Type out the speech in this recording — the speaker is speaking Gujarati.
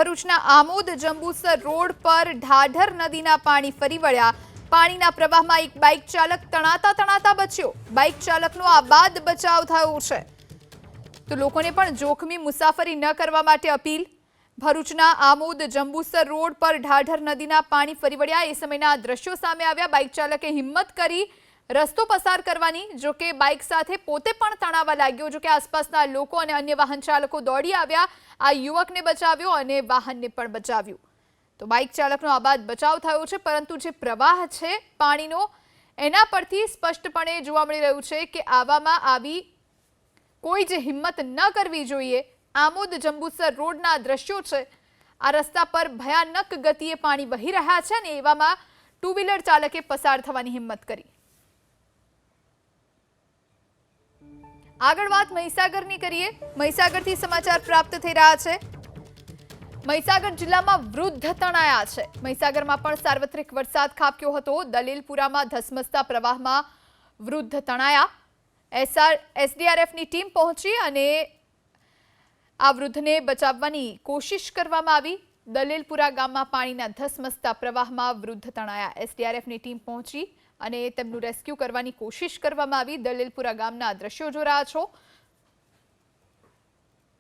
ભરૂચના આમોદ જંબુસર રોડ પર ઢાઢર નદીના પાણી ફરી વળ્યા। પાણીના પ્રવાહમાં એક બાઇક ચાલક તણાતા બચ્યો। બાઇક ચાલકનો આબાદ બચાવ થયો છે। તો લોકોને પણ જોખમી મુસાફરી ન કરવા માટે અપીલ। ભરૂચના આમોદ જંબુસર રોડ પર ઢાઢર નદીના પાણી ફરી વળ્યા। એ સમયના દ્રશ્યો સામે આવ્યા। બાઇક ચાલકે હિંમત કરી રસ્તો પસાર કરવાની, જો કે બાઇક સાથે પોતે પણ તણાવા લાગ્યો। જો કે આસપાસના લોકો અને અન્ય વાહન ચાલકો દોડી આવ્યા, આ યુવકને બચાવ્યો અને વાહનને પણ બચાવ્યું। તો બાઇક ચાલકનો આબાદ બચાવ થયો છે, પરંતુ જે પ્રવાહ છે પાણીનો, એના પરથી સ્પષ્ટપણે જોવા મળી રહ્યું છે કે આવામાં આવી કોઈ જે હિંમત ન કરવી જોઈએ। આમોદ જંબુસર રોડના દ્રશ્યો છે। આ રસ્તા પર ભયાનક ગતિએ પાણી વહી રહ્યા છે અને એવામાં ટુ વ્હીલર ચાલકે પસાર થવાની હિંમત કરી। આગળ વાત મહીસાગરની કરીએ। મહીસાગરથી સમાચાર પ્રાપ્ત થઈ રહ્યા છે। મહીસાગર જિલ્લામાં વૃદ્ધ તણાયા છે। મહીસાગરમાં પણ સાર્વત્રિક વરસાદ ખાબક્યો હતો। દલીલપુરામાં ધસમસતા પ્રવાહમાં વૃદ્ધ તણાયા। એસડીઆરએફની ટીમ પહોંચી અને આ વૃદ્ધને બચાવવાની કોશિશ કરવામાં આવી। દલીલપુરા ગામમાં પાણીના ધસમસતા પ્રવાહમાં વૃદ્ધ તણાયા। એસડીઆરએફની ટીમ પહોંચી અને તેમનું રેસ્ક્યુ કરવાની કોશિશ કરવામાં આવી। દલીલપુરા ગામના દ્રશ્યો જોઈ રહ્યા છો।